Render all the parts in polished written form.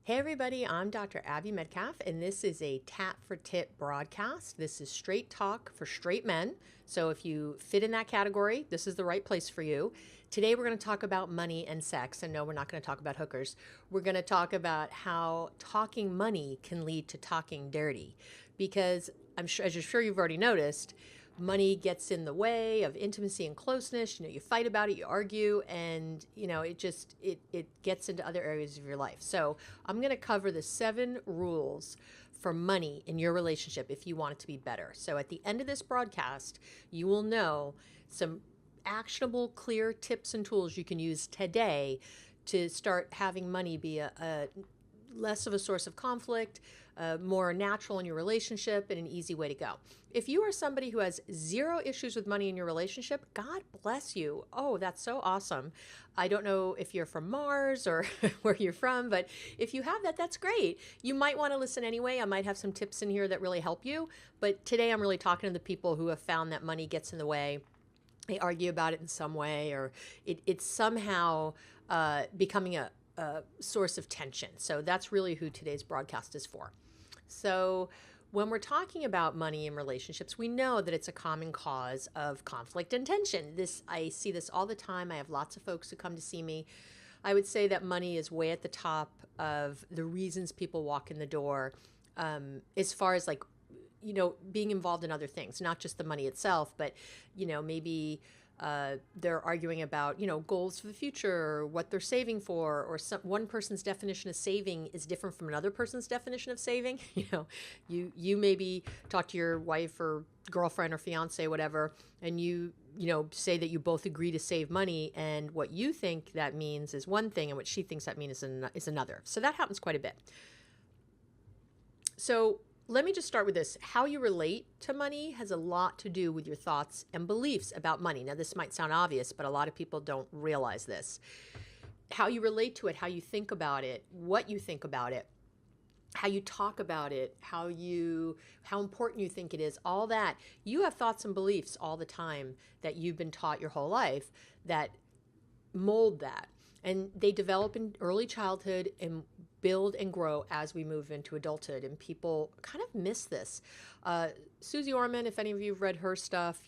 Hey everybody, I'm Dr. Abby Medcalf, and this is a Tap for Tip broadcast. This is straight talk for straight men. So if you fit in that category, this is the right place for you. Today we're going to talk about money and sex. And no, we're not going to talk about hookers. We're going to talk about how talking money can lead to talking dirty. Because as you're sure you've already noticed, money gets in the way of intimacy and closeness. You fight about it, you argue, and it gets into other areas of your life. So I'm going to cover the 7 rules for money in your relationship if you want it to be better. So at the end of this broadcast, you will know some actionable, clear tips and tools you can use today to start having money be a less of a source of conflict, more natural in your relationship, and an easy way to go. If you are somebody who has 0 issues with money in your relationship, God bless you. Oh, that's so awesome. I don't know if you're from Mars or where you're from, but if you have that, that's great. You might want to listen anyway. I might have some tips in here that really help you. But today I'm really talking to the people who have found that money gets in the way. They argue about it in some way, or it's somehow becoming a source of tension. So that's really who today's broadcast is for. So when we're talking about money in relationships, we know that it's a common cause of conflict and tension. I see this all the time. I have lots of folks who come to see me. I would say that money is way at the top of the reasons people walk in the door, as far as being involved in other things, not just the money itself, but maybe they're arguing about, goals for the future, or what they're saving for, or one person's definition of saving is different from another person's definition of saving. You maybe talk to your wife or girlfriend or fiance, whatever, and you say that you both agree to save money, and what you think that means is one thing, and what she thinks that means is another. So that happens quite a bit. So let me just start with this. How you relate to money has a lot to do with your thoughts and beliefs about money. Now, this might sound obvious, but a lot of people don't realize this. How you relate to it, how you think about it, what you think about it, how you talk about it, how important you think it is, all that. You have thoughts and beliefs all the time that you've been taught your whole life that mold that. And they develop in early childhood and build and grow as we move into adulthood. And people kind of miss this. Susie Orman, if any of you have read her stuff,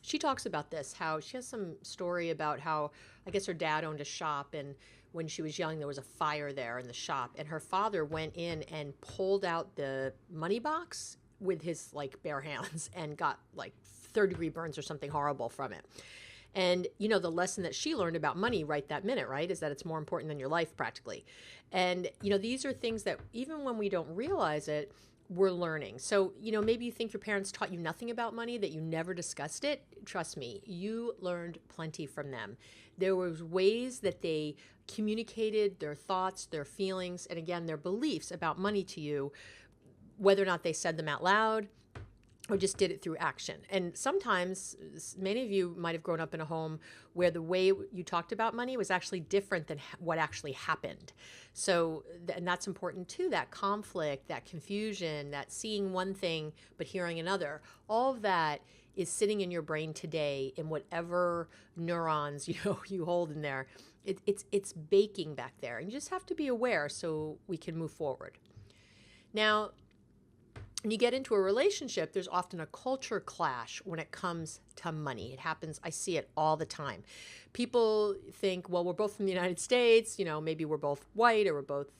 she talks about this, how she has some story about how, I guess her dad owned a shop, and when she was young, there was a fire there in the shop, and her father went in and pulled out the money box with his bare hands and got 3rd-degree burns or something horrible from it. And, the lesson that she learned about money right that minute, right, is that it's more important than your life practically. And, these are things that even when we don't realize it, we're learning. So, maybe you think your parents taught you nothing about money, that you never discussed it. Trust me, you learned plenty from them. There was ways that they communicated their thoughts, their feelings, and again, their beliefs about money to you, whether or not they said them out loud, or just did it through action. And sometimes, many of you might have grown up in a home where the way you talked about money was actually different than what actually happened. So, and that's important too, that conflict, that confusion, that seeing one thing but hearing another. All of that is sitting in your brain today in whatever neurons you hold in there. It's baking back there. And you just have to be aware so we can move forward. Now, when you get into a relationship, there's often a culture clash when it comes to money. It happens, I see it all the time. People think, well, we're both from the United States, maybe we're both white, or we're both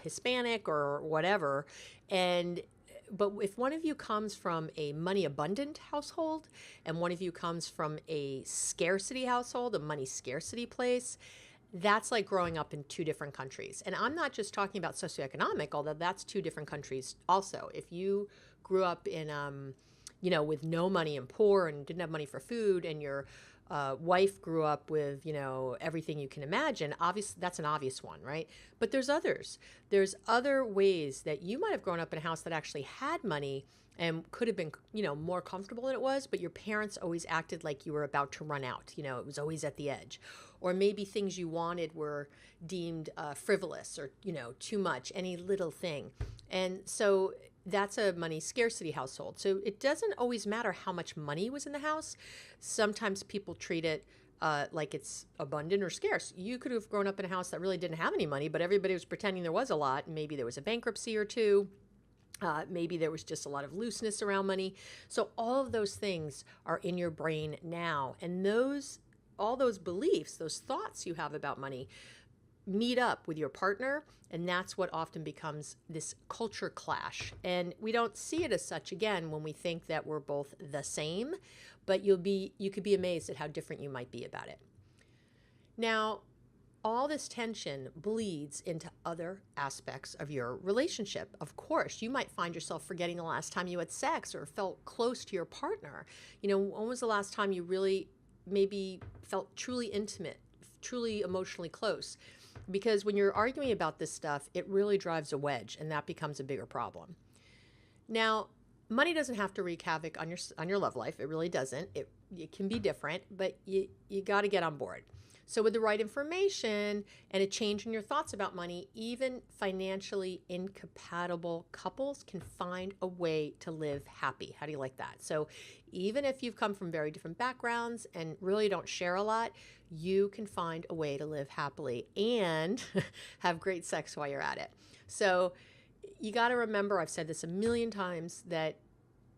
Hispanic or whatever. But if one of you comes from a money abundant household and one of you comes from a scarcity household, a money scarcity place, that's like growing up in 2 different countries. And I'm not just talking about socioeconomic, although that's 2 different countries also. If you grew up in, with no money and poor and didn't have money for food, and your wife grew up with, everything you can imagine, obviously that's an obvious one, right? But there's others. There's other ways that you might have grown up in a house that actually had money and could have been, more comfortable than it was, but your parents always acted like you were about to run out. It was always at the edge. Or maybe things you wanted were deemed frivolous or, too much, any little thing. And so that's a money scarcity household. So it doesn't always matter how much money was in the house. Sometimes people treat it like it's abundant or scarce. You could have grown up in a house that really didn't have any money, but everybody was pretending there was a lot. Maybe there was a bankruptcy or two. Maybe there was just a lot of looseness around money. So all of those things are in your brain now. And all those beliefs, those thoughts you have about money meet up with your partner. And that's what often becomes this culture clash. And we don't see it as such, again, when we think that we're both the same, but you could be amazed at how different you might be about it. Now, all this tension bleeds into other aspects of your relationship. Of course, you might find yourself forgetting the last time you had sex or felt close to your partner. When was the last time you really maybe felt truly intimate, truly emotionally close? Because when you're arguing about this stuff, it really drives a wedge, and that becomes a bigger problem. Now, money doesn't have to wreak havoc on your love life. It really doesn't. It can be different, but you got to get on board. So with the right information and a change in your thoughts about money, even financially incompatible couples can find a way to live happy. How do you like that? So even if you've come from very different backgrounds and really don't share a lot, you can find a way to live happily and have great sex while you're at it. So you got to remember, I've said this a million times, that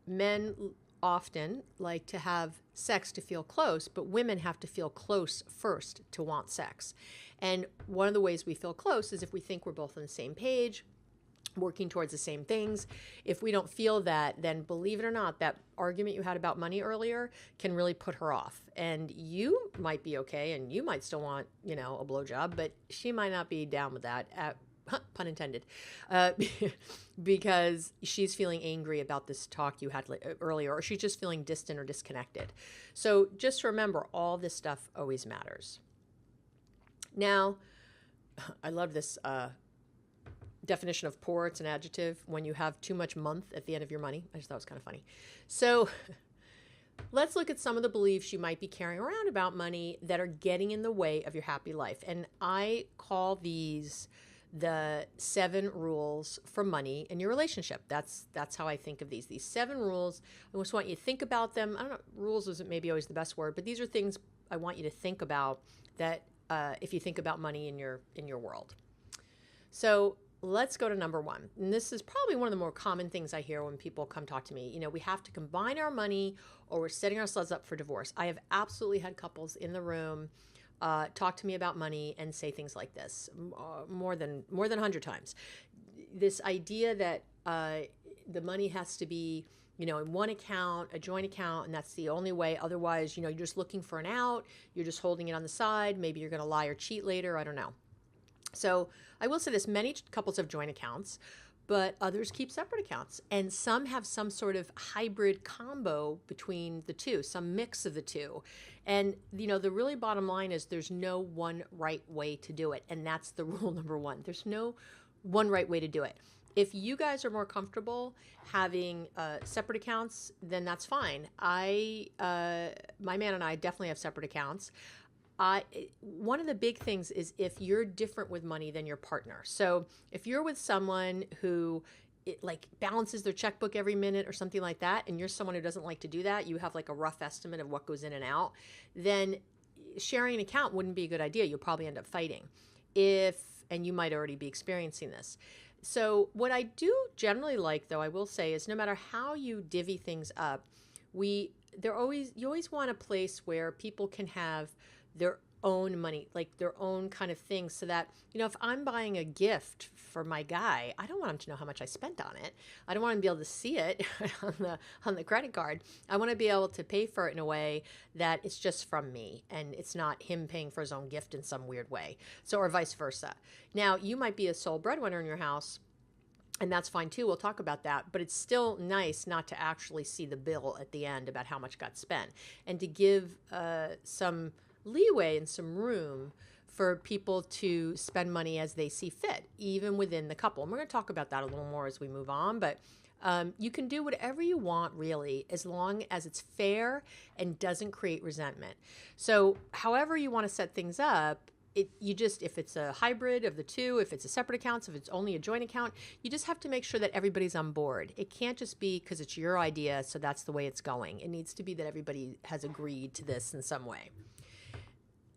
men often like to have sex to feel close, but women have to feel close first to want sex. And one of the ways we feel close is if we think we're both on the same page, working towards the same things. If we don't feel that, then believe it or not, that argument you had about money earlier can really put her off. And you might be okay, and you might still want, a blowjob, but she might not be down with that. Pun intended, because she's feeling angry about this talk you had earlier, or she's just feeling distant or disconnected. So just remember, all this stuff always matters. Now, I love this definition of poor. It's an adjective when you have too much month at the end of your money. I just thought it was kind of funny. So let's look at some of the beliefs you might be carrying around about money that are getting in the way of your happy life. And I call these the 7 rules for money in your relationship. That's how I think of these 7 rules. I just want you to think about them. I don't know, rules isn't maybe always the best word, but these are things I want you to think about that if you think about money in your world. So let's go to number 1. And this is probably one of the more common things I hear when people come talk to me. We have to combine our money or we're setting ourselves up for divorce. I have absolutely had couples in the room talk to me about money and say things like this more than 100 times. This idea that the money has to be, in one account, a joint account, and that's the only way. Otherwise, you're just looking for an out. You're just holding it on the side. Maybe you're going to lie or cheat later. I don't know. So I will say this, many couples have joint accounts, but others keep separate accounts. And some have some sort of hybrid combo between the two, some mix of the two. And, the really bottom line is there's no one right way to do it. And that's the rule number 1. There's no one right way to do it. If you guys are more comfortable having separate accounts, then that's fine. My man and I definitely have separate accounts. One of the big things is if you're different with money than your partner. So if you're with someone who balances their checkbook every minute or something like that, and you're someone who doesn't like to do that, you have a rough estimate of what goes in and out, then sharing an account wouldn't be a good idea. You'll probably end up fighting and you might already be experiencing this. So what I do generally like, though, I will say, is no matter how you divvy things up, you always want a place where people can have their own money, their own kind of thing, so that, if I'm buying a gift for my guy, I don't want him to know how much I spent on it. I don't want him to be able to see it on the credit card. I want to be able to pay for it in a way that it's just from me and it's not him paying for his own gift in some weird way. So, or vice versa. Now, you might be a sole breadwinner in your house, and that's fine too. We'll talk about that. But it's still nice not to actually see the bill at the end about how much got spent, and to give some leeway and some room for people to spend money as they see fit, even within the couple. And we're going to talk about that a little more as we move on. But you can do whatever you want, really, as long as it's fair and doesn't create resentment. So however you want to set things up, if it's a hybrid of the two, if it's a separate account, if it's only a joint account, you just have to make sure that everybody's on board. It can't just be because it's your idea, so that's the way it's going. It needs to be that everybody has agreed to this in some way.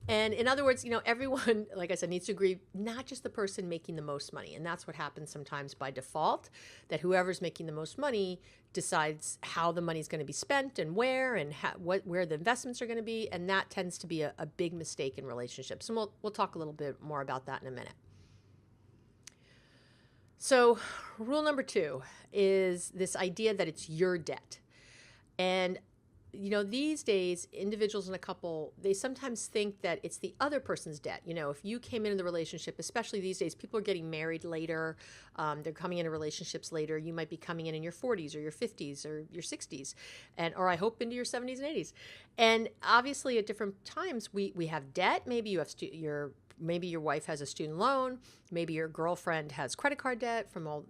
And in other words, everyone, like I said, needs to agree, not just the person making the most money. And that's what happens sometimes by default, that whoever's making the most money decides how the money's going to be spent and where and where the investments are going to be. And that tends to be a big mistake in relationships. And we'll talk a little bit more about that in a minute. So rule number 2 is this idea that it's your debt. And these days, individuals in a couple, they sometimes think that it's the other person's debt. If you came into the relationship, especially these days, people are getting married later. They're coming into relationships later. You might be coming in your 40s or your 50s or your 60s, or I hope into your 70s and 80s. And obviously, at different times, we have debt. Maybe you have maybe your wife has a student loan. Maybe your girlfriend has credit card debt from all,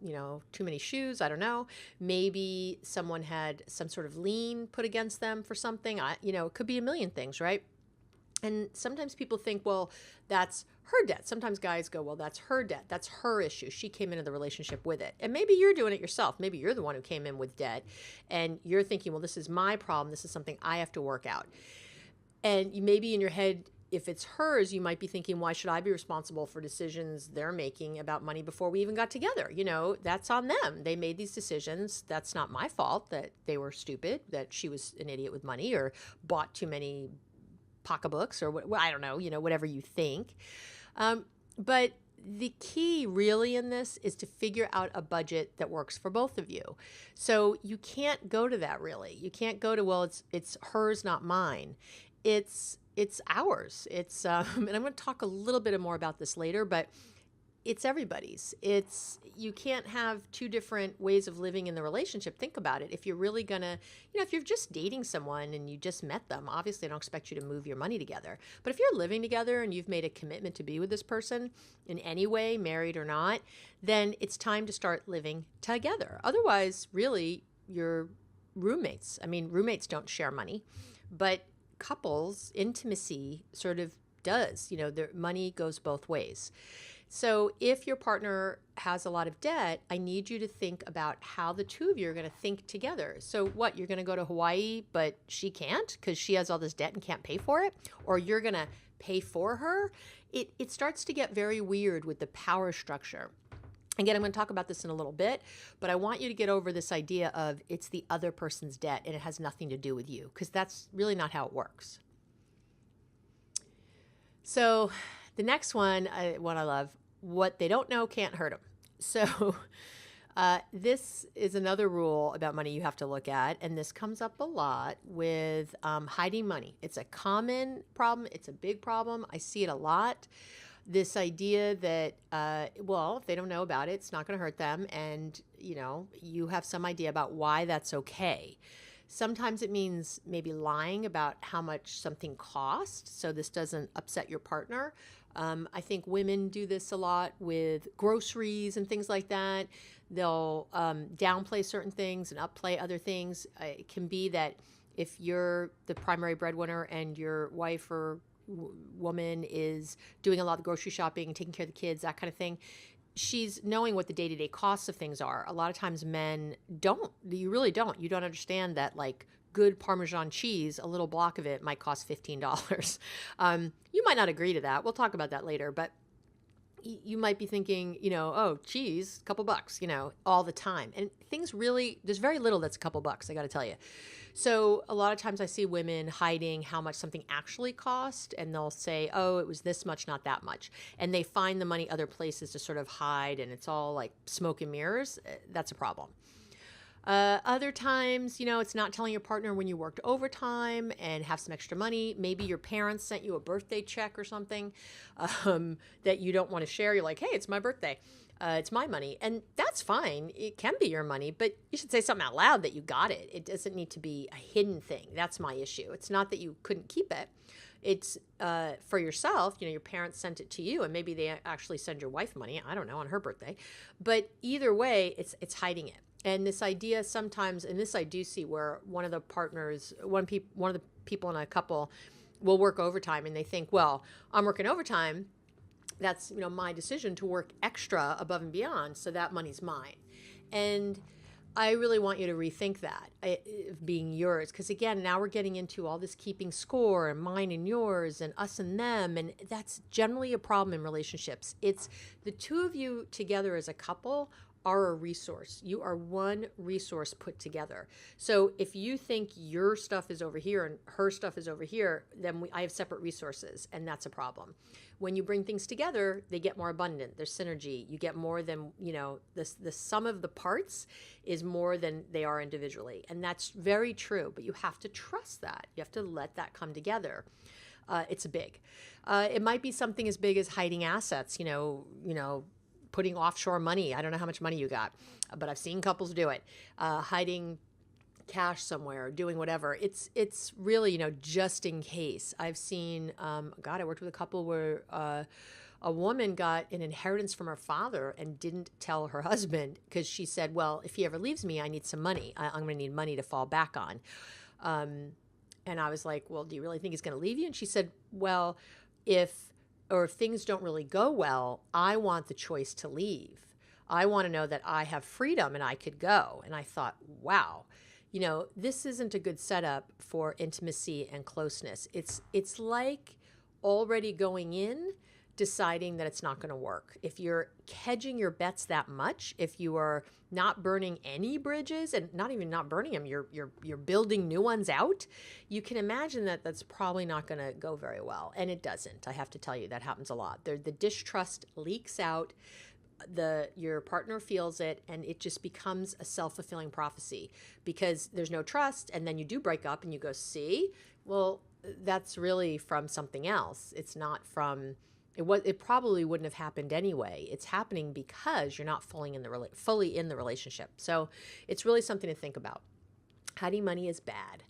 too many shoes. I don't know. Maybe someone had some sort of lien put against them for something. It could be a million things, right? And sometimes people think, well, that's her debt. Sometimes guys go, well, that's her debt. That's her issue. She came into the relationship with it. And maybe you're doing it yourself. Maybe you're the one who came in with debt and you're thinking, well, this is my problem. This is something I have to work out. And maybe in your head, if it's hers, you might be thinking, why should I be responsible for decisions they're making about money before we even got together? That's on them. They made these decisions. That's not my fault that they were stupid, that she was an idiot with money or bought too many pocketbooks or what, I don't know, whatever you think. But the key really in this is to figure out a budget that works for both of you. So you can't go to that really. You can't go to, well, it's hers, not mine. It's ours. It's and I'm going to talk a little bit more about this later, but it's everybody's. You can't have two different ways of living in the relationship. Think about it. If you're really going to, if you're just dating someone and you just met them, obviously I don't expect you to move your money together. But if you're living together and you've made a commitment to be with this person in any way, married or not, then it's time to start living together. Otherwise, really, you're roommates. I mean, roommates don't share money, but couples, intimacy sort of does. Their money goes both ways. So if your partner has a lot of debt, I need you to think about how the two of you are going to think together. So what, you're going to go to Hawaii, but she can't because she has all this debt and can't pay for it? Or you're going to pay for her? It starts to get very weird with the power structure. Again, I'm going to talk about this in a little bit, but I want you to get over this idea of it's the other person's debt and it has nothing to do with you, because that's really not how it works. So the next one I love, what they don't know can't hurt them. So this is another rule about money you have to look at, and this comes up a lot with hiding money. It's a common problem. It's a big problem. I see it a lot. This idea that, if they don't know about it, it's not going to hurt them. And, you have some idea about why that's okay. Sometimes it means maybe lying about how much something costs, so this doesn't upset your partner. I think women do this a lot with groceries and things like that. They'll downplay certain things and upplay other things. It can be that if you're the primary breadwinner and your wife or woman is doing a lot of grocery shopping and taking care of the kids, that kind of thing, she's knowing what the day-to-day costs of things are. A lot of times men don't. You really don't. You don't understand that, like, good Parmesan cheese, a little block of it might cost $15. You might not agree to that. We'll talk about that later, but you might be thinking, oh, cheese, a couple bucks, all the time. And things really, there's very little that's a couple bucks, I got to tell you. So a lot of times I see women hiding how much something actually cost, and they'll say, oh, it was this much, not that much. And they find the money other places to sort of hide, and it's all like smoke and mirrors. That's a problem. Other times, it's not telling your partner when you worked overtime and have some extra money. Maybe your parents sent you a birthday check or something that you don't want to share. You're like, hey, it's my birthday. It's my money. And that's fine. It can be your money, but you should say something out loud that you got it. It doesn't need to be a hidden thing. That's my issue. It's not that you couldn't keep it. It's for yourself. Your parents sent it to you, and maybe they actually send your wife money, I don't know, on her birthday. But either way, it's hiding it. And this idea sometimes, and this I do see, where one of the partners, one of the people in a couple will work overtime, and they think, well, I'm working overtime. That's, my decision to work extra above and beyond, so that money's mine. And I really want you to rethink that, being yours. Because again, now we're getting into all this keeping score and mine and yours and us and them. And that's generally a problem in relationships. It's the two of you together as a couple are a resource. You are one resource put together. So if you think your stuff is over here and her stuff is over here, then I have separate resources, and that's a problem. When you bring things together, they get more abundant. There's synergy. You get more than, the sum of the parts is more than they are individually. And that's very true, but you have to trust that. You have to let that come together. It's big. It might be something as big as hiding assets, putting offshore money. I don't know how much money you got, but I've seen couples do it. Hiding cash somewhere, doing whatever. It's really, just in case. I've seen, I worked with a couple where a woman got an inheritance from her father and didn't tell her husband because she said, well, if he ever leaves me, I need some money. I'm going to need money to fall back on. And I was like, well, do you really think he's going to leave you? And she said, well, if things don't really go well, I want the choice to leave. I want to know that I have freedom and I could go. And I thought, wow, this isn't a good setup for intimacy and closeness. It's like already going in, deciding that it's not going to work. If you're hedging your bets that much, if you are not burning any bridges and not even not burning them, you're building new ones out, you can imagine that that's probably not going to go very well. And it doesn't. I have to tell you, that happens a lot. The distrust leaks out. Your partner feels it, and it just becomes a self-fulfilling prophecy because there's no trust, and then you do break up and you go, see, well, that's really from something else. It's not from it probably wouldn't have happened anyway. It's happening because you're not fully in the relationship. So it's really something to think about. Hiding money is bad.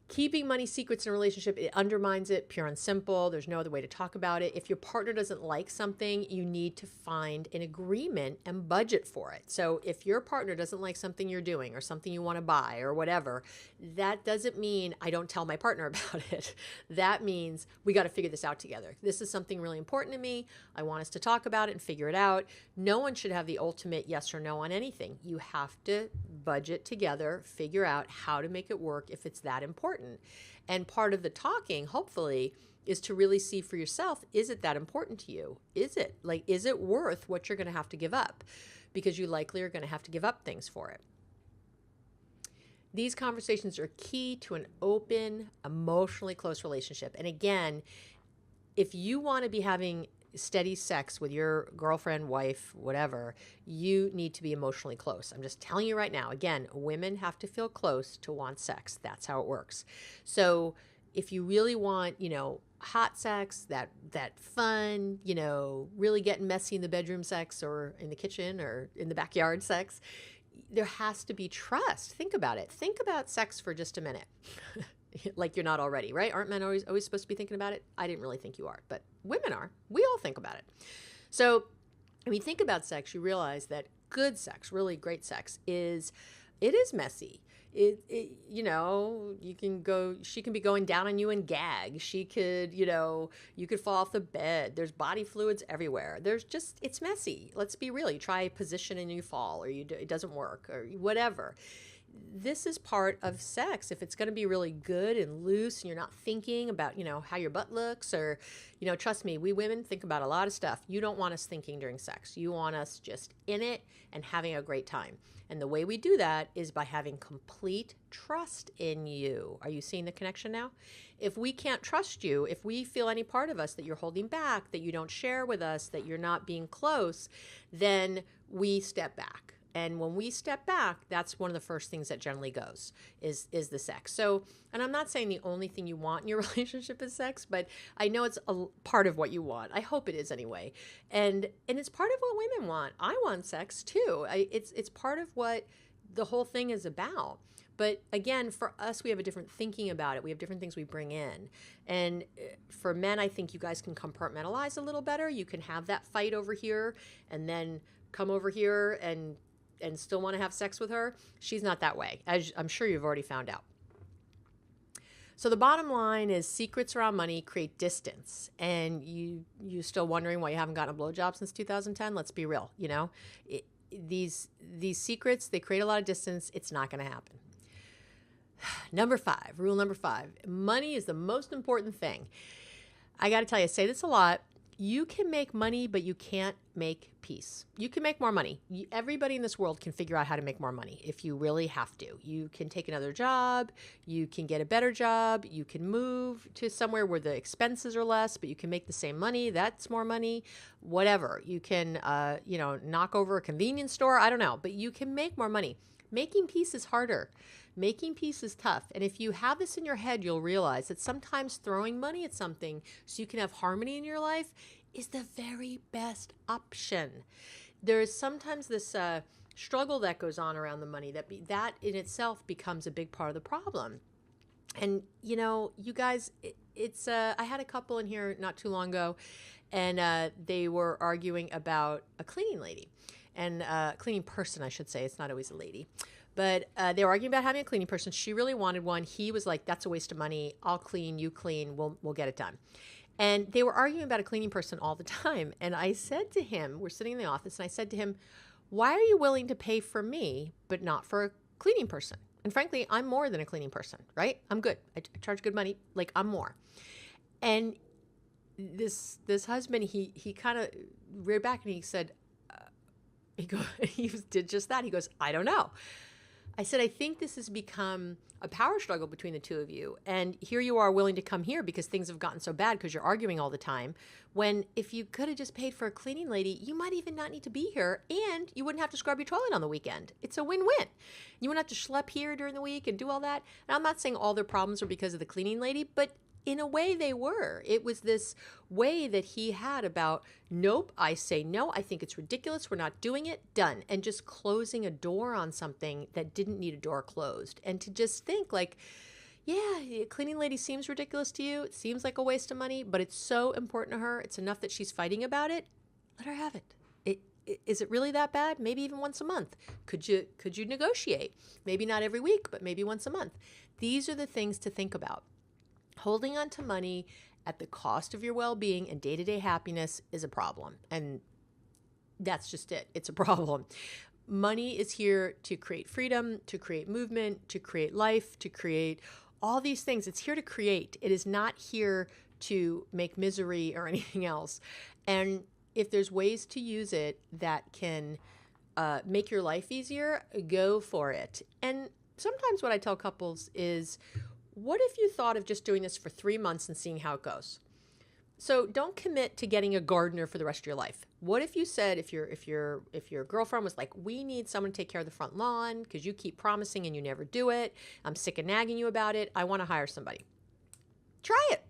Keeping money secrets in a relationship, it undermines it, pure and simple. There's no other way to talk about it. If your partner doesn't like something, you need to find an agreement and budget for it. So if your partner doesn't like something you're doing or something you want to buy or whatever, that doesn't mean I don't tell my partner about it. That means we got to figure this out together. This is something really important to me. I want us to talk about it and figure it out. No one should have the ultimate yes or no on anything. You have to budget together, figure out how to make it work if it's that important. And part of the talking, hopefully, is to really see for yourself, is it that important to you? Is it worth what you're going to have to give up? Because you likely are going to have to give up things for it. These conversations are key to an open, emotionally close relationship. And again, if you want to be having steady sex with your girlfriend, wife, whatever, you need to be emotionally close. I'm just telling you right now, again, women have to feel close to want sex. That's how it works. So if you really want, hot sex, that fun, really getting messy in the bedroom sex or in the kitchen or in the backyard sex, there has to be trust. Think about it. Think about sex for just a minute. Like you're not already, right? Aren't men always supposed to be thinking about it? I didn't really think you are, but women are. We all think about it. So when you think about sex, you realize that good sex, really great sex, it is messy. She can be going down on you and gag. She could, you could fall off the bed. There's body fluids everywhere. It's messy. Let's be real. You try a position and you fall, or it doesn't work, or whatever. This is part of sex. If it's going to be really good and loose and you're not thinking about, how your butt looks or, trust me, we women think about a lot of stuff. You don't want us thinking during sex. You want us just in it and having a great time. And the way we do that is by having complete trust in you. Are you seeing the connection now? If we can't trust you, if we feel any part of us that you're holding back, that you don't share with us, that you're not being close, then we step back. And when we step back, that's one of the first things that generally goes is the sex. So, and I'm not saying the only thing you want in your relationship is sex, but I know it's a part of what you want. I hope it is anyway. And it's part of what women want. I want sex too. It's part of what the whole thing is about. But again, for us, we have a different thinking about it. We have different things we bring in. And for men, I think you guys can compartmentalize a little better. You can have that fight over here and then come over here and still want to have sex with her. She's not that way, as I'm sure you've already found out. So the bottom line is secrets around money create distance. And you're still wondering why you haven't gotten a blowjob since 2010? Let's be real, these these secrets, they create a lot of distance. It's not going to happen. Number 5, rule number 5, money is the most important thing. I got to tell you, I say this a lot. You can make money, but you can't make peace. You can make more money. Everybody in this world can figure out how to make more money if you really have to. You can take another job. You can get a better job. You can move to somewhere where the expenses are less, but you can make the same money. That's more money. Whatever. You can, knock over a convenience store. I don't know, but you can make more money. Making peace is harder. Making peace is tough. And if you have this in your head, you'll realize that sometimes throwing money at something so you can have harmony in your life is the very best option. There is sometimes this struggle that goes on around the money that in itself becomes a big part of the problem. And, you guys, I had a couple in here not too long ago, and they were arguing about a cleaning lady. And cleaning person, I should say. It's not always a lady. But they were arguing about having a cleaning person. She really wanted one. He was like, that's a waste of money. I'll clean, you clean, we'll get it done. And they were arguing about a cleaning person all the time. And I said to him, we're sitting in the office, and I said to him, why are you willing to pay for me, but not for a cleaning person? And frankly, I'm more than a cleaning person, right? I'm good. I charge good money. Like, I'm more. And this husband, he kind of reared back and he said, he did just that. He goes, I don't know. I said, I think this has become a power struggle between the two of you. And here you are willing to come here because things have gotten so bad because you're arguing all the time. When if you could have just paid for a cleaning lady, you might even not need to be here and you wouldn't have to scrub your toilet on the weekend. It's a win-win. You wouldn't have to schlep here during the week and do all that. And I'm not saying all their problems are because of the cleaning lady, but in a way they were. It was this way that he had about, nope, I say no, I think it's ridiculous, we're not doing it, done. And just closing a door on something that didn't need a door closed. And to just think like, yeah, cleaning lady seems ridiculous to you, it seems like a waste of money, but it's so important to her, it's enough that she's fighting about it, let her have it. Is it really that bad? Maybe even once a month. Could you negotiate? Maybe not every week, but maybe once a month. These are the things to think about. Holding on to money at the cost of your well-being and day-to-day happiness is a problem. And that's just it. It's a problem. Money is here to create freedom, to create movement, to create life, to create all these things. It's here to create. It is not here to make misery or anything else. And if there's ways to use it that can make your life easier, go for it. And sometimes what I tell couples is, what if you thought of just doing this for 3 months and seeing how it goes? So don't commit to getting a gardener for the rest of your life. What if you said, if your girlfriend was like, we need someone to take care of the front lawn because you keep promising and you never do it. I'm sick of nagging you about it. I want to hire somebody. Try it.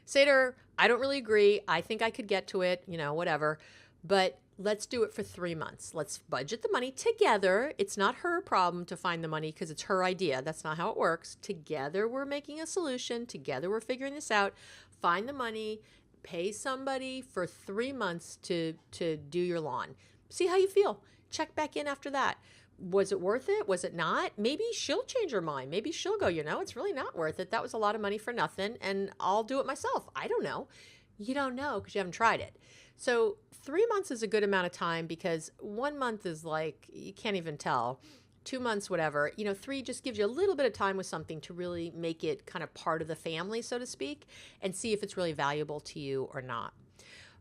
Say to her, I don't really agree. I think I could get to it, whatever. But let's do it for 3 months. Let's budget the money together. It's not her problem to find the money because it's her idea. That's not how it works. Together, we're making a solution. Together, we're figuring this out. Find the money. Pay somebody for 3 months to do your lawn. See how you feel. Check back in after that. Was it worth it? Was it not? Maybe she'll change her mind. Maybe she'll go, it's really not worth it. That was a lot of money for nothing, and I'll do it myself. I don't know. You don't know because you haven't tried it. So 3 months is a good amount of time because 1 month is like, you can't even tell. 2 months, whatever. 3 just gives you a little bit of time with something to really make it kind of part of the family, so to speak, and see if it's really valuable to you or not.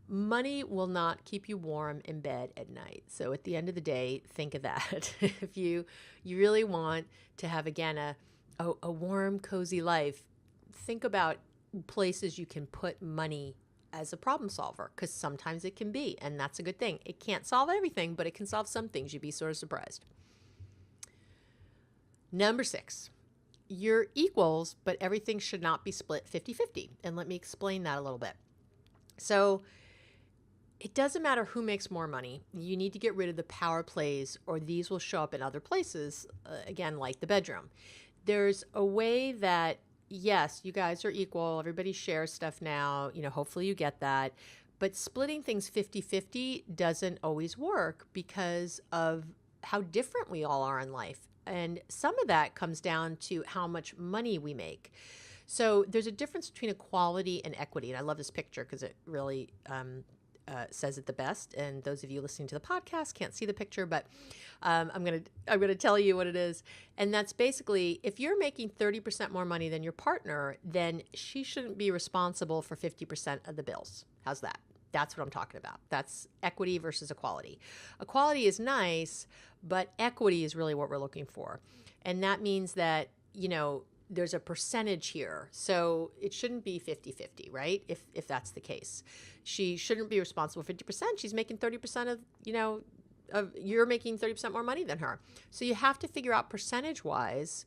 Money will not keep you warm in bed at night. So at the end of the day, think of that. If you really want to have, again, a warm, cozy life, think about places you can put money as a problem solver, because sometimes it can be, and that's a good thing. It can't solve everything, but it can solve some things. You'd be sort of surprised. Number 6, you're equals, but everything should not be split 50-50. And let me explain that a little bit. So it doesn't matter who makes more money. You need to get rid of the power plays, or these will show up in other places, again, like the bedroom. There's a way that, yes, you guys are equal. Everybody shares stuff now. Hopefully you get that. But splitting things 50-50 doesn't always work because of how different we all are in life. And some of that comes down to how much money we make. So there's a difference between equality and equity. And I love this picture because it really says it the best. And those of you listening to the podcast can't see the picture, but I'm gonna tell you what it is. And that's basically, if you're making 30% more money than your partner, then she shouldn't be responsible for 50% of the bills. How's that? That's what I'm talking about. That's equity versus equality. Equality is nice, but equity is really what we're looking for. And that means that, there's a percentage here. So it shouldn't be 50-50, right? If that's the case. She shouldn't be responsible for 50%. She's making 30% of you're making 30% more money than her. So you have to figure out percentage-wise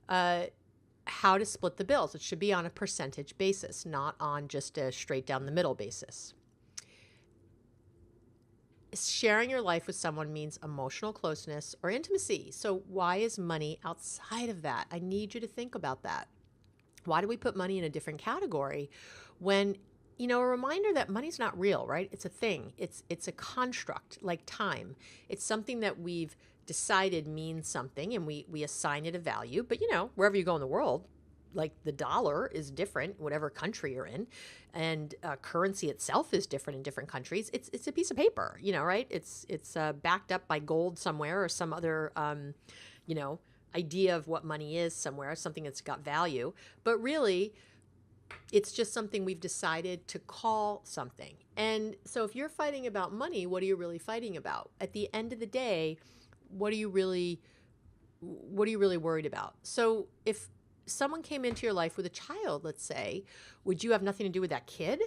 how to split the bills. It should be on a percentage basis, not on just a straight down the middle basis. Sharing your life with someone means emotional closeness or intimacy. So why is money outside of that? I need you to think about that. Why do we put money in a different category when, a reminder that money's not real, right? It's a thing. It's a construct like time. It's something that we've decided means something and we assign it a value. But, wherever you go in the world, like the dollar is different, whatever country you're in, and currency itself is different in different countries. It's a piece of paper, right? It's backed up by gold somewhere or some other, idea of what money is somewhere, something that's got value. But really, it's just something we've decided to call something. And so if you're fighting about money, what are you really fighting about? At the end of the day, what are you really worried about? So if someone came into your life with a child, let's say, would you have nothing to do with that kid?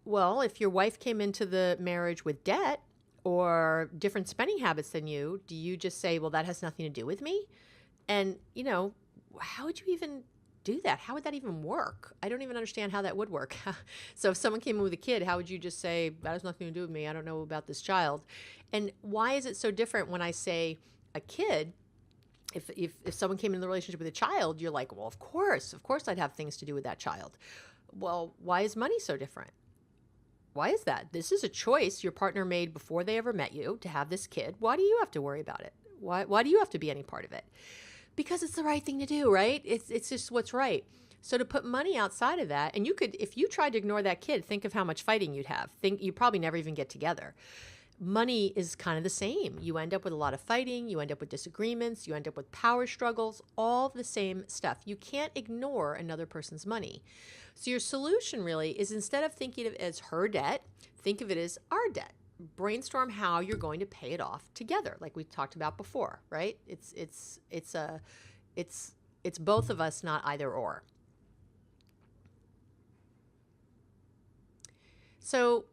Well, if your wife came into the marriage with debt or different spending habits than you, do you just say, well, that has nothing to do with me? And, how would you even do that? How would that even work? I don't even understand how that would work. So if someone came in with a kid, how would you just say, that has nothing to do with me? I don't know about this child. And why is it so different when I say a kid? If someone came into the relationship with a child, you're like, well, of course I'd have things to do with that child. Well, why is money so different? Why is that? This is a choice your partner made before they ever met you to have this kid. Why do you have to worry about it? Why do you have to be any part of it? Because it's the right thing to do, right? It's just what's right. So to put money outside of that, and you could, if you tried to ignore that kid, think of how much fighting you'd have. You probably never even get together. Money is kind of the same. You end up with a lot of fighting. You end up with disagreements. You end up with power struggles, all the same stuff. You can't ignore another person's money. So your solution really is, instead of thinking of it as her debt, think of it as our debt. Brainstorm how you're going to pay it off together, like we talked about before, right? It's both of us, not either or. So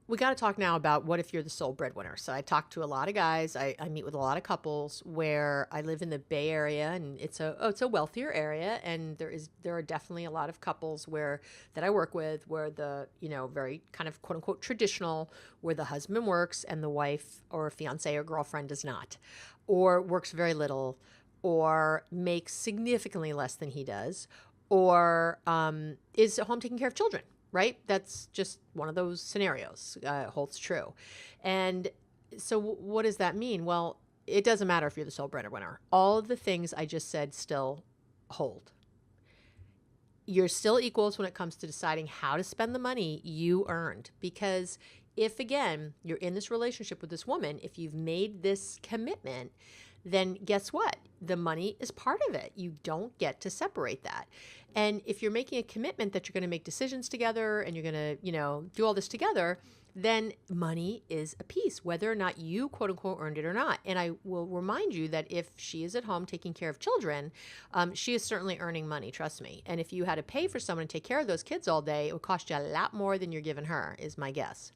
we got to talk now about what if you're the sole breadwinner. So I talk to a lot of guys. I meet with a lot of couples where I live in the Bay Area, and it's a wealthier area, and there are definitely a lot of couples that I work with where the very kind of quote unquote traditional, where the husband works and the wife or fiance or girlfriend does not, or works very little, or makes significantly less than he does, or is at home taking care of children. Right? That's just one of those scenarios, holds true. And so what does that mean? Well, it doesn't matter if you're the sole breadwinner. All of the things I just said still hold. You're still equals when it comes to deciding how to spend the money you earned. Because if, again, you're in this relationship with this woman, if you've made this commitment, then guess what? The money is part of it. You don't get to separate that. And if you're making a commitment that you're going to make decisions together and you're going to, do all this together, then money is a piece, whether or not you quote unquote earned it or not. And I will remind you that if she is at home taking care of children, she is certainly earning money, trust me. And if you had to pay for someone to take care of those kids all day, it would cost you a lot more than you're giving her, is my guess.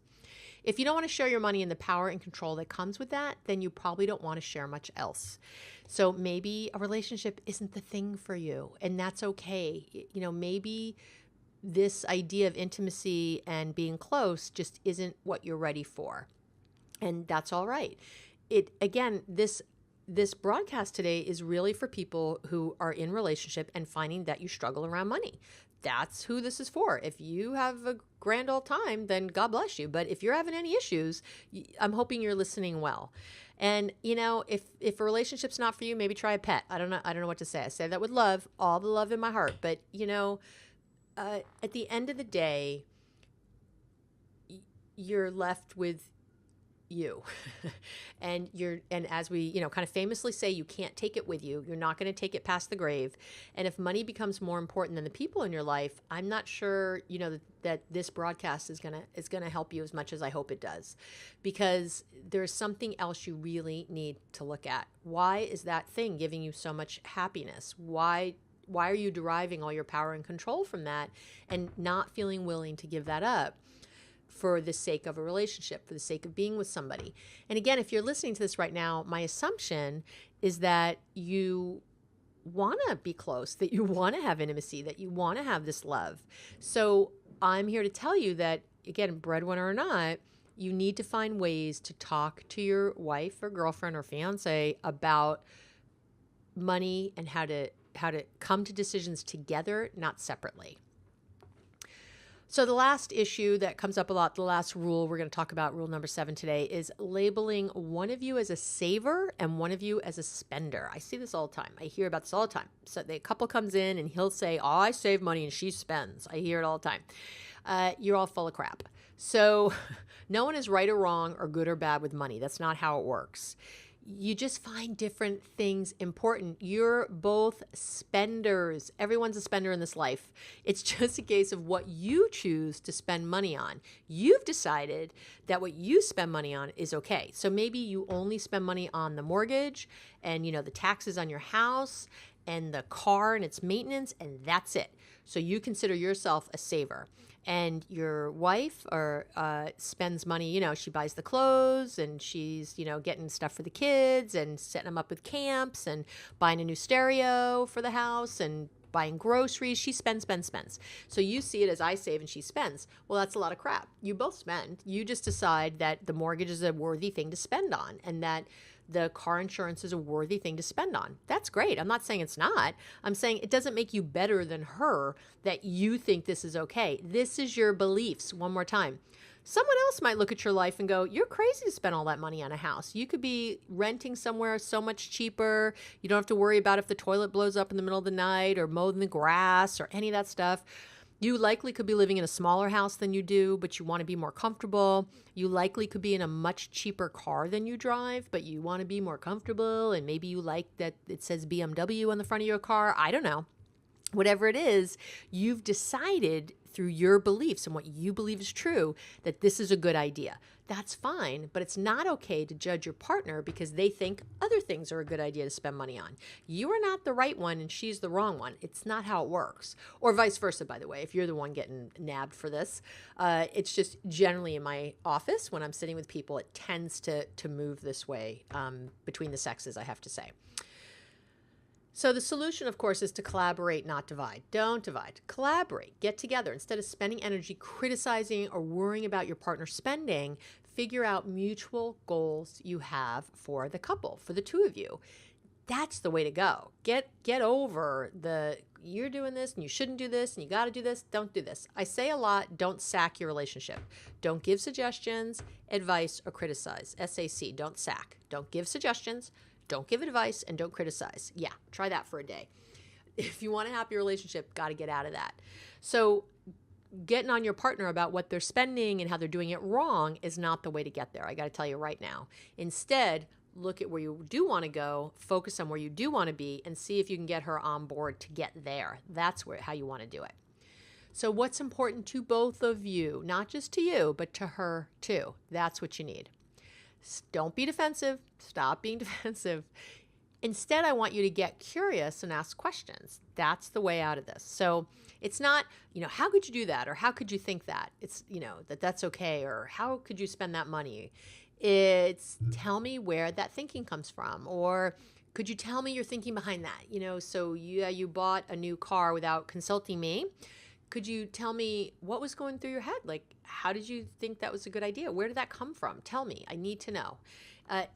If you don't want to share your money and the power and control that comes with that, then you probably don't want to share much else. So maybe a relationship isn't the thing for you, and that's okay. Maybe this idea of intimacy and being close just isn't what you're ready for, and that's all right. This broadcast today is really for people who are in relationship and finding that you struggle around money. That's who this is for. If you have a grand old time, then God bless you. But if you're having any issues, I'm hoping you're listening well. And, if a relationship's not for you, maybe try a pet. I don't know what to say. I say that with love, all the love in my heart. But, at the end of the day, you're left with you. And as we, kind of famously say, you can't take it with you. You're not going to take it past the grave. And if money becomes more important than the people in your life, I'm not sure, that this broadcast is going to help you as much as I hope it does, because there's something else you really need to look at. Why is that thing giving you so much happiness? Why are you deriving all your power and control from that and not feeling willing to give that up for the sake of a relationship, for the sake of being with somebody? And again, if you're listening to this right now, my assumption is that you want to be close, that you want to have intimacy, that you want to have this love. So I'm here to tell you that, again, breadwinner or not, you need to find ways to talk to your wife or girlfriend or fiance about money and how to come to decisions together, not separately. So the last issue that comes up a lot, the last rule we're going to talk about, rule number 7 today, is labeling one of you as a saver and one of you as a spender. I see this all the time. I hear about this all the time. So the couple comes in and he'll say, oh, I save money and she spends. I hear it all the time. You're all full of crap. So no one is right or wrong or good or bad with money. That's not how it works. You just find different things important. You're both spenders. Everyone's a spender in this life. It's just a case of what you choose to spend money on. You've decided that what you spend money on is okay. So maybe you only spend money on the mortgage and, the taxes on your house and the car and its maintenance, and that's it. So you consider yourself a saver. And your wife spends money, she buys the clothes and she's, getting stuff for the kids and setting them up with camps and buying a new stereo for the house and buying groceries. She spends. So you see it as I save and she spends. Well, that's a lot of crap. You both spend. You just decide that the mortgage is a worthy thing to spend on and that the car insurance is a worthy thing to spend on. That's great. I'm not saying it's not. I'm saying it doesn't make you better than her that you think this is okay. This is your beliefs. One more time. Someone else might look at your life and go, you're crazy to spend all that money on a house. You could be renting somewhere so much cheaper. You don't have to worry about if the toilet blows up in the middle of the night or mowing the grass or any of that stuff. You likely could be living in a smaller house than you do, but you want to be more comfortable. You likely could be in a much cheaper car than you drive, but you want to be more comfortable. And maybe you like that it says BMW on the front of your car. I don't know. Whatever it is, you've decided through your beliefs and what you believe is true that this is a good idea. That's fine, but it's not okay to judge your partner because they think other things are a good idea to spend money on. You are not the right one and she's the wrong one. It's not how it works. Or vice versa, by the way, if you're the one getting nabbed for this. It's just generally in my office when I'm sitting with people, it tends to move this way between the sexes, I have to say. So the solution, of course, is to collaborate, not divide. Don't divide. Collaborate. Get together. Instead of spending energy criticizing or worrying about your partner spending, figure out mutual goals you have for the couple, for the two of you. That's the way to go. Get over the you're doing this and you shouldn't do this and you got to do this. Don't do this. I say a lot, don't sack your relationship. Don't give suggestions, advice, or criticize. SAC, don't sack. Don't give suggestions. Don't give advice and don't criticize. Yeah, try that for a day. If you want a happy relationship, got to get out of that. So getting on your partner about what they're spending and how they're doing it wrong is not the way to get there. I got to tell you right now. Instead, look at where you do want to go, focus on where you do want to be, and see if you can get her on board to get there. That's how you want to do it. So what's important to both of you, not just to you, but to her too. That's what you need. Don't be defensive. Stop being defensive. Instead, I want you to get curious and ask questions. That's the way out of this. So it's not, how could you do that? Or how could you think that? It's, that's okay. Or how could you spend that money? It's tell me where that thinking comes from. Or could you tell me your thinking behind that? So you bought a new car without consulting me. Could you tell me what was going through your head? Like, how did you think that was a good idea? Where did that come from? Tell me. I need to know.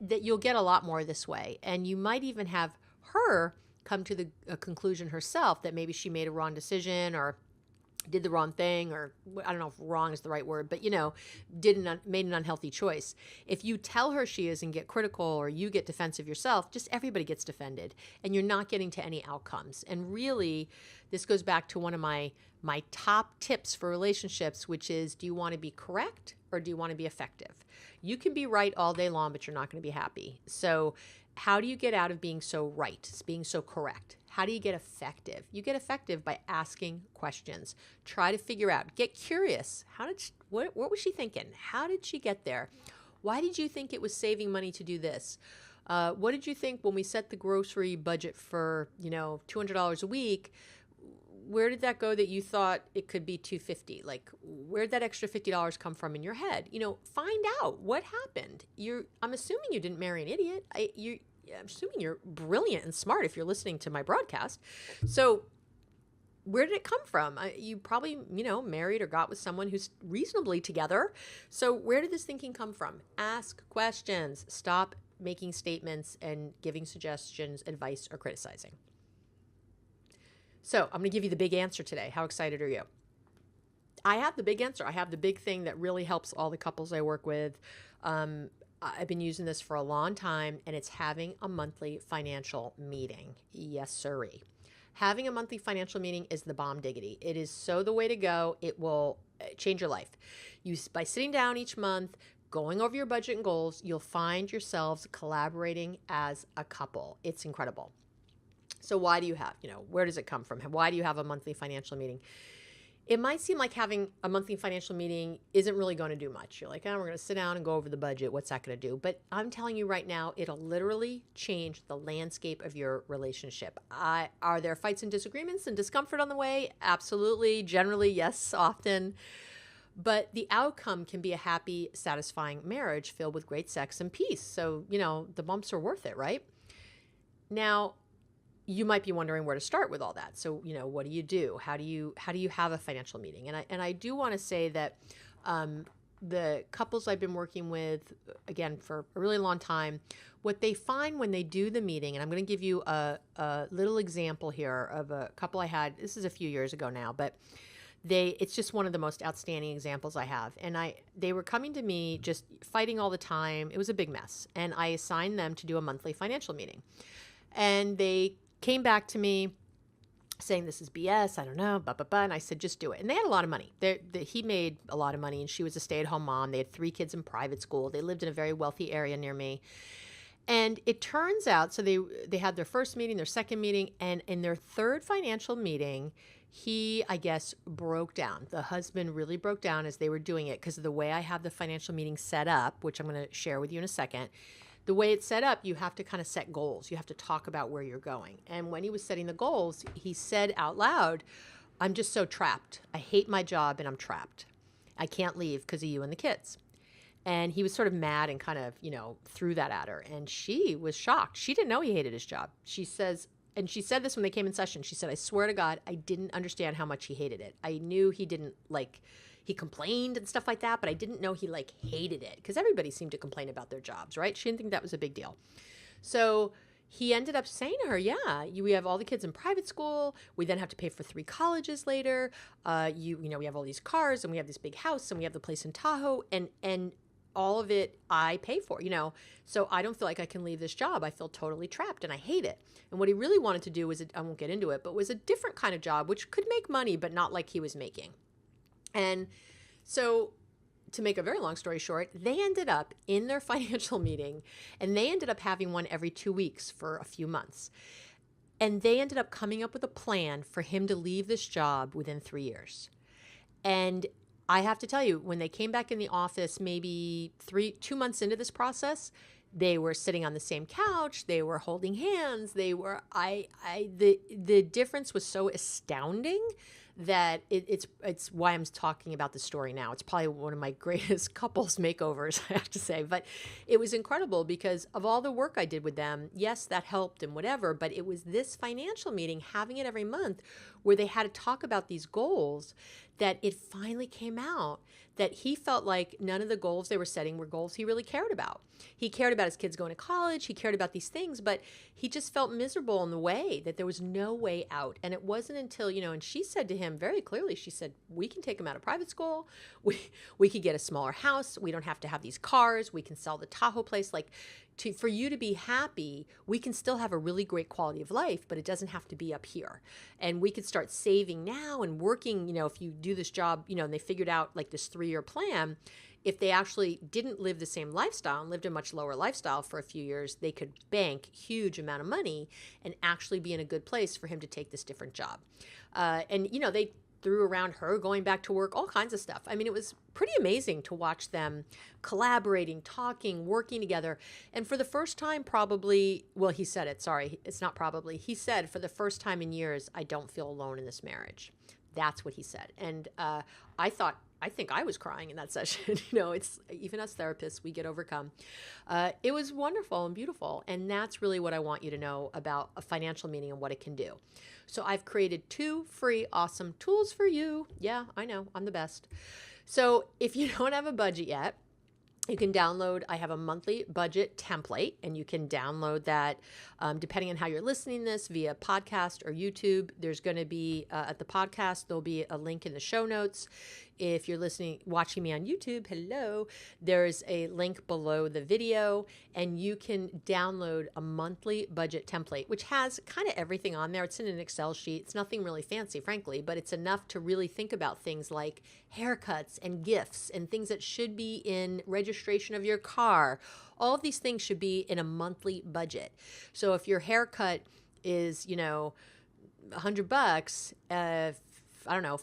That you'll get a lot more this way. And you might even have her come to the conclusion herself that maybe she made a wrong decision or did the wrong thing, or I don't know if wrong is the right word, but made an unhealthy choice. If you tell her she is and get critical, or you get defensive yourself, just everybody gets defended and you're not getting to any outcomes. And really, this goes back to one of my top tips for relationships, which is, do you want to be correct or do you want to be effective? You can be right all day long, but you're not going to be happy. So how do you get out of being so right, being so correct? How do you get effective? You get effective by asking questions. Try to figure out, get curious. What was she thinking? How did she get there? Why did you think it was saving money to do this? What did you think when we set the grocery budget for, $200 a week? Where did that go that you thought it could be $250? Like, where'd that extra $50 come from in your head? Find out what happened. I'm assuming you didn't marry an idiot. I'm assuming you're brilliant and smart if you're listening to my broadcast. So where did it come from? You probably, married or got with someone who's reasonably together. So where did this thinking come from? Ask questions. Stop making statements and giving suggestions, advice, or criticizing. So I'm going to give you the big answer today. How excited are you? I have the big answer. I have the big thing that really helps all the couples I work with. I've been using this for a long time, and it's having a monthly financial meeting. Yes, sirree. Having a monthly financial meeting is the bomb diggity. It is so the way to go. It will change your life. By sitting down each month, going over your budget and goals, you'll find yourselves collaborating as a couple. It's incredible. So why do you have, where does it come from? Why do you have a monthly financial meeting? It might seem like having a monthly financial meeting isn't really going to do much. You're like, we're going to sit down and go over the budget. What's that going to do? But I'm telling you right now, it'll literally change the landscape of your relationship. Are there fights and disagreements and discomfort on the way? Absolutely. Generally, yes, often. But the outcome can be a happy, satisfying marriage filled with great sex and peace. So, the bumps are worth it, right? Now, you might be wondering where to start with all that. So, what do you do? How do you have a financial meeting? And I do want to say that the couples I've been working with, again, for a really long time, what they find when they do the meeting, and I'm going to give you a little example here of a couple I had. This is a few years ago now, but it's just one of the most outstanding examples I have. And they were coming to me just fighting all the time. It was a big mess. And I assigned them to do a monthly financial meeting. And they came back to me saying, this is BS, I don't know, blah, blah, blah. And I said, just do it. And they had a lot of money. He made a lot of money, and she was a stay-at-home mom. They had 3 kids in private school. They lived in a very wealthy area near me. And it turns out, so they had their first meeting, their second meeting, and in their third financial meeting, he, I guess, broke down. The husband really broke down as they were doing it, because of the way I have the financial meeting set up, which I'm going to share with you in a second. The way it's set up, you have to kind of set goals. You have to talk about where you're going. And when he was setting the goals, he said out loud, I'm just so trapped. I hate my job and I'm trapped. I can't leave because of you and the kids. And he was sort of mad and kind of, threw that at her. And she was shocked. She didn't know he hated his job. She said this when they came in session. She said, I swear to God, I didn't understand how much he hated it. I knew he didn't he complained and stuff like that, but I didn't know he hated it, because everybody seemed to complain about their jobs, right? She didn't think that was a big deal. So he ended up saying to her, we have all the kids in private school. We then have to pay for 3 colleges later. We have all these cars, and we have this big house, and we have the place in Tahoe, and all of it I pay for, so I don't feel like I can leave this job. I feel totally trapped and I hate it. And what he really wanted to do was, I won't get into it, but was a different kind of job, which could make money, but not like he was making. And so, to make a very long story short, they ended up in their financial meeting, and they ended up having one every 2 weeks for a few months. And they ended up coming up with a plan for him to leave this job within 3 years. And I have to tell you, when they came back in the office, maybe 2 months into this process, they were sitting on the same couch. They were holding hands. The difference was so astounding that it's why I'm talking about this story now. It's probably one of my greatest couples makeovers, I have to say. But it was incredible because of all the work I did with them. Yes, that helped and whatever, but it was this financial meeting, having it every month, where they had to talk about these goals, that it finally came out that he felt like none of the goals they were setting were goals he really cared about. He cared about his kids going to college. He cared about these things, but he just felt miserable in the way that there was no way out. And it wasn't until, and she said to him very clearly, she said, we can take him out of private school. We could get a smaller house. We don't have to have these cars. We can sell the Tahoe place. Like, for you to be happy, we can still have a really great quality of life, but it doesn't have to be up here. And we could start saving now and working, if you do this job, and they figured out like this 3-year plan. If they actually didn't live the same lifestyle and lived a much lower lifestyle for a few years, they could bank huge amount of money and actually be in a good place for him to take this different job. And they threw around her going back to work, all kinds of stuff. I mean, it was pretty amazing to watch them collaborating, talking, working together. And for the first time, probably, well, he said it, sorry, it's not probably. He said, for the first time in years, I don't feel alone in this marriage. That's what he said. And I think I was crying in that session. It's even us therapists, we get overcome. It was wonderful and beautiful. And that's really what I want you to know about a financial meeting and what it can do. So I've created 2 free, awesome tools for you. Yeah, I know, I'm the best. So if you don't have a budget yet, you can download, I have a monthly budget template, and you can download that depending on how you're listening this, via podcast or YouTube. There's going to be, at the podcast, there'll be a link in the show notes. If you're watching me on YouTube, hello, there's a link below the video, and you can download a monthly budget template, which has kind of everything on there. It's in an Excel sheet. It's nothing really fancy, frankly, but it's enough to really think about things like haircuts and gifts and things that should be in registration of your car. All of these things should be in a monthly budget. So if your haircut is, $100, I don't know,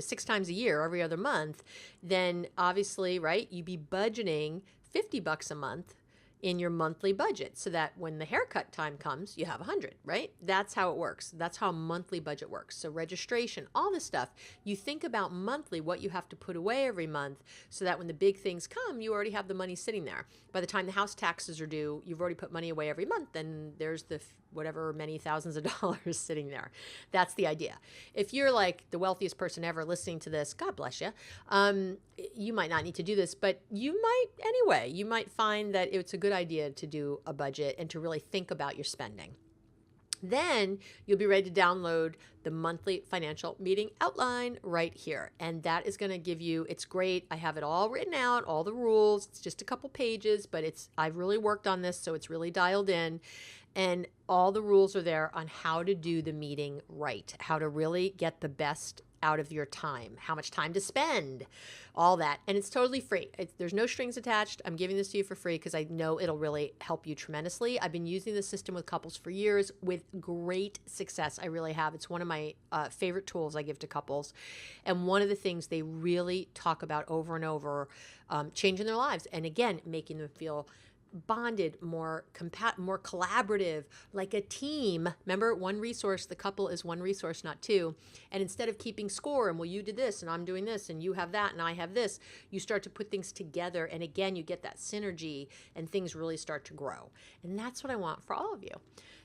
6 times a year, every other month, then obviously, right, you'd be budgeting $50 a month in your monthly budget so that when the haircut time comes, you have 100, right? That's how it works. That's how a monthly budget works. So registration, all this stuff, you think about monthly, what you have to put away every month so that when the big things come, you already have the money sitting there. By the time the house taxes are due, you've already put money away every month, and there's the whatever many thousands of dollars sitting there. That's the idea. If you're like the wealthiest person ever listening to this, God bless you, you might not need to do this, but you might anyway. You might find that it's a good idea to do a budget and to really think about your spending. Then you'll be ready to download the monthly financial meeting outline right here. And that is going to give you, it's great. I have it all written out, all the rules. It's just a couple pages, but I've really worked on this, so it's really dialed in. And all the rules are there on how to do the meeting right, how to really get the best out of your time, how much time to spend, all that. And it's totally free. There's no strings attached. I'm giving this to you for free because I know it'll really help you tremendously. I've been using this system with couples for years with great success. I really have. It's one of my favorite tools I give to couples. And one of the things they really talk about over and over, changing their lives. And again, making them feel bonded, more collaborative, like a team. Remember, one resource, the couple is one resource, not two. And instead of keeping score and, well, you did this and I'm doing this and you have that and I have this, you start to put things together. And again, you get that synergy and things really start to grow. And that's what I want for all of you.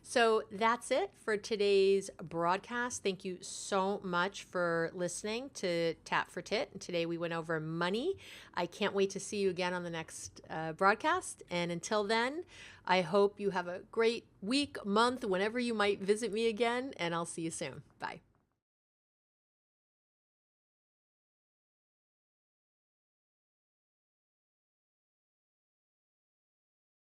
So that's it for today's broadcast. Thank you so much for listening to Tat for Tit. And today we went over money. I can't wait to see you again on the next broadcast. And until then, I hope you have a great week, month, whenever you might visit me again. And I'll see you soon. Bye.